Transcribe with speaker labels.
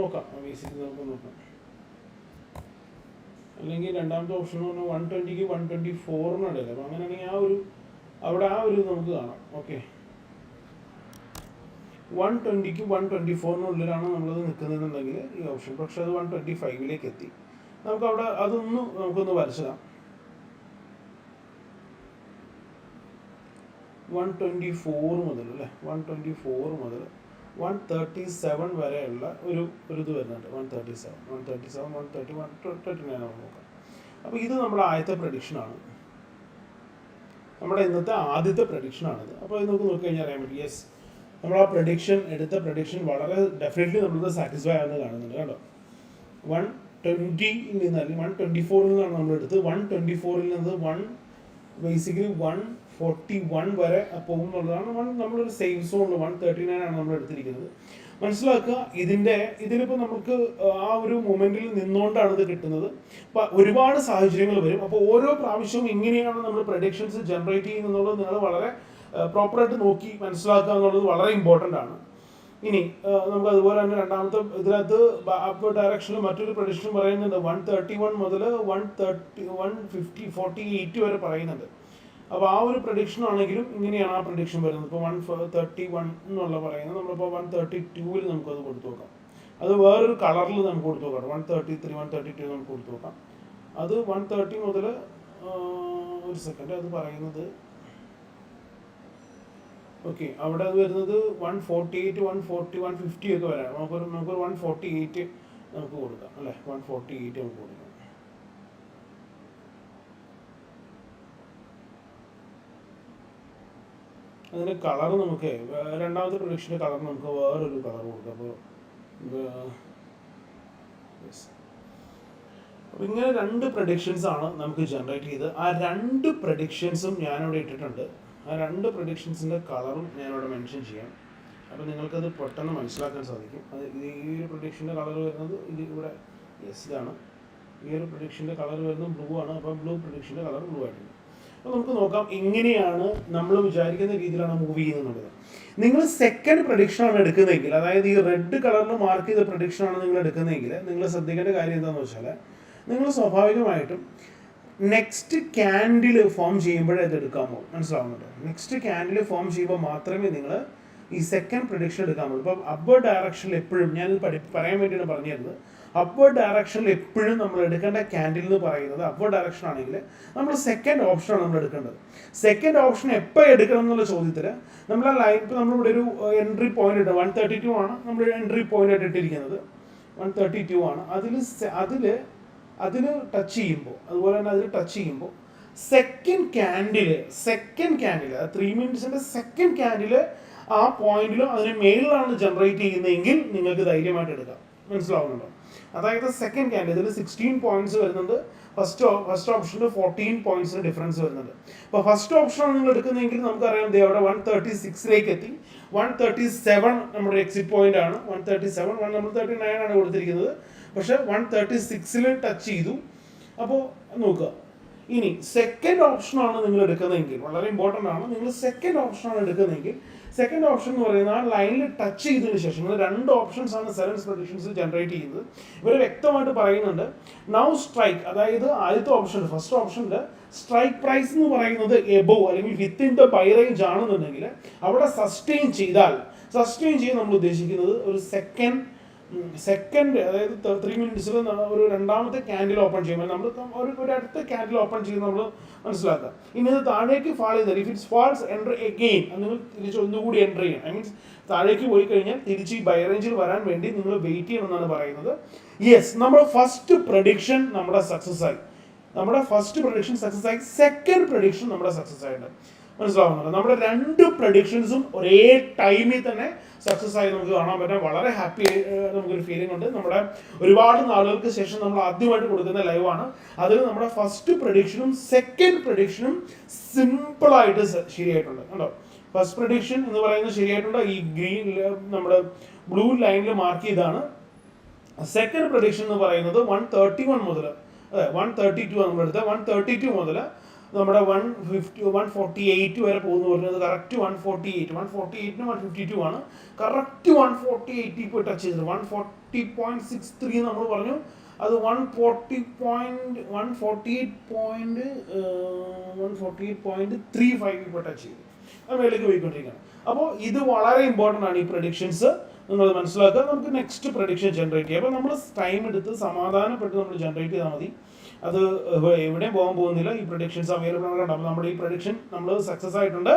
Speaker 1: നോക്കാം, ബേസിക്കലി നമുക്ക് നോക്കാം. അല്ലെങ്കിൽ രണ്ടാമത്തെ ഓപ്ഷൻ എന്ന് പറഞ്ഞാൽ 120ക്ക് 124 ഇടയില്ല. അപ്പോൾ അങ്ങനെയാണെങ്കിൽ അവിടെ ആ ഒരു നമുക്ക് കാണാം. ഓക്കെ, 120ക്ക് 124 നമ്മളത് നിൽക്കുന്നതെന്നുണ്ടെങ്കിൽ ഈ ഓപ്ഷൻ, പക്ഷെ അത് 125 എത്തി. നമുക്കവിടെ നമുക്കൊന്ന് വരച്ചിടാം. 124 മുതൽ അല്ലേ, 124 മുതൽ 137 വരെയുള്ള ഒരു ഇത് വരുന്നുണ്ട്. 137, 130, 139 നമ്മൾ നോക്കാം. അപ്പോൾ ഇത് നമ്മുടെ ആദ്യത്തെ പ്രഡിക്ഷനാണ്, നമ്മുടെ ഇന്നത്തെ ആദ്യത്തെ പ്രഡിക്ഷനാണിത്. അപ്പോൾ ഇത് നമുക്ക് നോക്കിക്കഴിഞ്ഞാൽ അറിയാൻ പറ്റും, യെസ്, നമ്മൾ ആ എടുത്ത പ്രഡിക്ഷൻ വളരെ ഡെഫിനറ്റ്ലി നമ്മളത് സാറ്റിസ്ഫൈ ആണെന്ന് കാണുന്നുണ്ട് കേട്ടോ. 120ൽ നിന്ന് അല്ലെങ്കിൽ 124 നിന്നാണ് നമ്മൾ എടുത്തത്. 124ൽ നിന്ന് ബേസിക്കലി 141 വരെ പോകും എന്നുള്ളതാണ് നമ്മളൊരു സേഫ് സോണിൽ. 139 ആണ് നമ്മൾ എടുത്തിരിക്കുന്നത്. മനസ്സിലാക്കുക, ഇതിലിപ്പോൾ നമുക്ക് ആ ഒരു മൊമെന്റിൽ നിന്നുകൊണ്ടാണ് ഇത് കിട്ടുന്നത്. അപ്പോൾ ഒരുപാട് സാഹചര്യങ്ങൾ വരും. അപ്പോൾ ഓരോ പ്രാവശ്യവും ഇങ്ങനെയാണ് നമ്മൾ പ്രഡിക്ഷൻസ് ജനറേറ്റ് ചെയ്യുന്നത് നിങ്ങൾ വളരെ പ്രോപ്പറായിട്ട് നോക്കി മനസ്സിലാക്കുക എന്നുള്ളത് വളരെ ഇമ്പോർട്ടൻ്റ് ആണ്. ഇനി നമുക്ക് അതുപോലെ തന്നെ രണ്ടാമത്തെ ഇതിനകത്ത് അപ്പ് ഡയറക്ഷനിൽ മറ്റൊരു പ്രഡിക്ഷൻ പറയുന്നുണ്ട്. 131 മുതൽ 148 വരെ പറയുന്നുണ്ട്. അപ്പോൾ ആ ഒരു പ്രഡിക്ഷൻ ആണെങ്കിലും ഇങ്ങനെയാണ് ആ പ്രഡിക്ഷൻ വരുന്നത്. ഇപ്പോൾ 131 എന്നുള്ള പറയുന്നത് നമ്മളിപ്പോൾ 132 നമുക്കത് കൊടുത്തു നോക്കാം. അത് വേറൊരു കളറിൽ നമുക്ക് കൊടുത്തു നോക്കാം. 133, 132 നമുക്ക് കൊടുത്തു നോക്കാം. അത് 130 മുതൽ ഒരു സെക്കൻഡ് അത് പറയുന്നത്. ഓക്കെ, അവിടെ അത് വരുന്നത് 148, 140, 150 ഒക്കെ വരാം. നമുക്കൊരു 148 നമുക്ക് കൊടുക്കാം അല്ലേ, 148 നമുക്ക് കൊടുക്കാം. അതിന് കളർ നമുക്ക് രണ്ടാമത്തെ പ്രൊഡിക്ഷൻ്റെ കളർ നമുക്ക് വേറൊരു കളർ കൊടുക്കാം. അപ്പോൾ ഇങ്ങനെ 2 പ്രഡിക്ഷൻസ് ആണ് നമുക്ക് ജനറേറ്റ് ചെയ്ത്. ആ 2 പ്രഡിക്ഷൻസും ഞാനിവിടെ ഇട്ടിട്ടുണ്ട്. ആ 2 പ്രഡിക്ഷൻസിൻ്റെ കളറും ഞാനിവിടെ മെൻഷൻ ചെയ്യാം. അപ്പോൾ നിങ്ങൾക്കത് പെട്ടെന്ന് മനസ്സിലാക്കാൻ സാധിക്കും. അത് ഈ ഒരു പ്രഡിക്ഷൻ്റെ കളർ വരുന്നത് ഇവിടെ ഇതാണ്. ഈ ഒരു പ്രഡിക്ഷൻ്റെ കളർ വരുന്നത് ബ്ലൂ ആണ്. അപ്പോൾ ബ്ലൂ പ്രഡിക്ഷൻ്റെ കളർ ബ്ലൂ ആയിട്ടുണ്ട്. അപ്പോൾ നമുക്ക് നോക്കാം എങ്ങനെയാണ് നമ്മൾ വിചാരിക്കുന്ന രീതിയിലാണ് മൂവ് ചെയ്യുന്നത്. നിങ്ങൾ സെക്കൻഡ് പ്രഡിക്ഷനാണ് എടുക്കുന്നതെങ്കിൽ, അതായത് ഈ റെഡ് കളറിൽ മാർക്ക് ചെയ്ത പ്രഡിക്ഷനാണ് നിങ്ങൾ എടുക്കുന്നതെങ്കിൽ, നിങ്ങൾ ശ്രദ്ധിക്കേണ്ട കാര്യം എന്താണെന്ന് വെച്ചാൽ, നിങ്ങൾ സ്വാഭാവികമായിട്ടും നെക്സ്റ്റ് ക്യാൻഡിൽ ഫോം ചെയ്യുമ്പോഴേ അത് എടുക്കാൻ പോകും. മനസ്സിലാവുന്നുണ്ടോ? നെക്സ്റ്റ് ക്യാൻഡിൽ ഫോം ചെയ്യുമ്പോൾ മാത്രമേ നിങ്ങൾ ഈ സെക്കൻഡ് പ്രഡിക്ഷൻ എടുക്കാൻ പോകും. ഇപ്പം അപ്വേർഡ് ഡയറക്ഷനിൽ എപ്പോഴും ഞാൻ പറയാൻ വേണ്ടിയാണ് പറഞ്ഞിരുന്നത്. അപ്വേർഡ് ഡയറക്ഷനിൽ എപ്പോഴും നമ്മൾ എടുക്കേണ്ട ക്യാൻഡിൽ എന്ന് പറയുന്നത് അപ്വേർഡ് ഡയറക്ഷൻ ആണെങ്കിൽ നമ്മൾ സെക്കൻഡ് ഓപ്ഷനാണ് നമ്മൾ എടുക്കേണ്ടത്. സെക്കൻഡ് ഓപ്ഷൻ എപ്പോൾ എടുക്കണം എന്നുള്ള ചോദ്യത്തിൽ നമ്മൾ ആ ലൈൻ, ഇപ്പോൾ നമ്മളിവിടെ ഒരു എൻട്രി പോയിന്റ് ഇട്ട് 132 ആണ് നമ്മൾ എൻട്രി പോയിന്റ് ആയിട്ട് ഇട്ടിരിക്കുന്നത്. 132 ആണ്. അതിൽ ടച്ച് ചെയ്യുമ്പോൾ, അതുപോലെ തന്നെ അതിൽ ടച്ച് ചെയ്യുമ്പോൾ സെക്കൻഡ് ക്യാൻഡിൽ 3 മിനിറ്റ്സിൻ്റെ സെക്കൻഡ് ക്യാൻഡിൽ ആ പോയിന്റിലും അതിന് മേളിലാണ് ജനറേറ്റ് ചെയ്യുന്നതെങ്കിൽ നിങ്ങൾക്ക് ധൈര്യമായിട്ട് എടുക്കാം. മനസ്സിലാവുന്നുണ്ടോ? അതായത് സെക്കൻഡ് ക്യാൻഡിൽ ഇതിൽ 16 പോയിന്റ്സ് വരുന്നുണ്ട്. ഫസ്റ്റ് ഓപ്ഷനിൽ 14 പോയിന്റ്സിന് ഡിഫറൻസ് വരുന്നുണ്ട്. അപ്പോൾ ഫസ്റ്റ് ഓപ്ഷനാണ് നിങ്ങൾ എടുക്കുന്നതെങ്കിൽ നമുക്കറിയാം അവിടെ 136 എത്തി. 137 നമ്മുടെ എക്സിറ്റ് പോയിന്റ് ആണ്. 137 നമ്മൾ 39 ആണ് കൊടുത്തിരിക്കുന്നത്. പക്ഷെ 136 ടച്ച് ചെയ്തു. അപ്പോൾ നോക്കുക, ഇനി സെക്കൻഡ് ഓപ്ഷനാണ് നിങ്ങൾ എടുക്കുന്നതെങ്കിൽ, വളരെ ഇമ്പോർട്ടൻ്റ് ആണ്, നിങ്ങൾ സെക്കൻഡ് ഓപ്ഷനാണ് എടുക്കുന്നതെങ്കിൽ, സെക്കൻഡ് ഓപ്ഷൻ എന്ന് പറയുന്നത് ആ ലൈനിൽ ടച്ച് ചെയ്തതിന് ശേഷം 2 ഓപ്ഷൻസ് ആണ് സെവൻസ് പ്രഡിക്ഷൻസ് ജനറേറ്റ് ചെയ്യുന്നത്. ഇവർ വ്യക്തമായിട്ട് പറയുന്നുണ്ട് നൗ സ്ട്രൈക്ക്, അതായത് ആദ്യത്തെ ഓപ്ഷൻ, ഫസ്റ്റ് ഓപ്ഷനിൽ സ്ട്രൈക്ക് പ്രൈസ് എന്ന് പറയുന്നത് എബോവ് അല്ലെങ്കിൽ വിത്തിൻ ദ ബൈ റേഞ്ച് ആണെന്നുണ്ടെങ്കിൽ അവിടെ സസ്റ്റെയിൻ ചെയ്യാൻ നമ്മൾ ഉദ്ദേശിക്കുന്നത് ഒരു സെക്കൻഡ് അതായത് 3 മിനിറ്റ്സിൽ ഒരു രണ്ടാമത്തെ ക്യാൻഡിൽ ഓപ്പൺ ചെയ്യുമ്പോൾ നമ്മൾ ഒരു അടുത്ത ക്യാൻഡിൽ ഓപ്പൺ ചെയ്യുന്നത് നമ്മൾ മനസ്സിലാക്കുക. ഇനി അത് താഴേക്ക് ഫാൾ ചെയ്താൽ if it's falls enter again, നിങ്ങൾ തിരിച്ച് ഒന്നുകൂടി എൻ്റർ ചെയ്യണം. ഐ മീൻസ് താഴേക്ക് പോയി കഴിഞ്ഞാൽ തിരിച്ച് ഈ ബൈ റേഞ്ചിൽ വരാൻ വേണ്ടി നിങ്ങൾ വെയിറ്റ് ചെയ്യണം എന്നാണ് പറയുന്നത്. യെസ്, നമ്മുടെ ഫസ്റ്റ് പ്രഡിക്ഷൻ നമ്മുടെ സക്സസ് ആയി. സെക്കൻഡ് പ്രഡിക്ഷൻ നമ്മുടെ സക്സസ് ആയിട്ട് മനസ്സിലാവുന്നുണ്ട്. നമ്മുടെ 2 പ്രഡിക്ഷൻസും ഒരേ ടൈമിൽ തന്നെ സക്സസ് ആയി നമുക്ക് കാണാൻ പറ്റാൻ വളരെ ഹാപ്പി നമുക്കൊരു ഫീലിംഗ് ഉണ്ട്. നമ്മുടെ ഒരുപാട് നാളുകൾക്ക് ശേഷം നമ്മൾ ആദ്യമായിട്ട് കൊടുക്കുന്ന ലൈവാണ്. അതിൽ നമ്മുടെ ഫസ്റ്റ് പ്രഡിക്ഷനും സെക്കൻഡ് പ്രഡിക്ഷനും സിമ്പിളായിട്ട് ശരിയായിട്ടുണ്ട് കേട്ടോ. ഫസ്റ്റ് പ്രഡിക്ഷൻ എന്ന് പറയുന്നത് ശരിയായിട്ടുണ്ട്, ഈ ഗ്രീൻ നമ്മുടെ ബ്ലൂ ലൈനിൽ മാർക്ക് ചെയ്താണ്. സെക്കൻഡ് പ്രഡിക്ഷൻ എന്ന് പറയുന്നത് 131 മുതൽ 132 നമ്മളെടുത്ത 132 മുതൽ നമ്മുടെ 148 വരെ പോകുന്നു പറഞ്ഞത് കറക്റ്റ് 148 152 ആണ്, കറക്റ്റ് 148 ഇപ്പോൾ ടച്ച് ചെയ്തത്. 140.63 നമ്മൾ പറഞ്ഞു, അത് 148.35 ഇപ്പോൾ ടച്ച് ചെയ്തു, അത് മേലേക്ക് പോയിക്കൊണ്ടിരിക്കുകയാണ്. അപ്പോൾ ഇത് വളരെ ഇമ്പോർട്ടൻ്റ് ആണ് ഈ പ്രഡിക്ഷൻസ്, നിങ്ങൾ മനസ്സിലാക്കുക. നമുക്ക് നെക്സ്റ്റ് പ്രഡിക്ഷൻ ജനറേറ്റ് ചെയ്യാം. അപ്പോൾ നമ്മൾ ടൈം എടുത്ത് സമാധാനപ്പെട്ട് നമ്മൾ ജനറേറ്റ് ചെയ്താൽ മതി, അത് എവിടെയും പോകാൻ പോകുന്നില്ല. ഈ പ്രഡിക്ഷൻസ് അവൈലബിൾ ആണ്. അപ്പോൾ നമ്മുടെ ഈ പ്രഡിക്ഷൻ നമ്മൾ സക്സസ് ആയിട്ടുണ്ട്.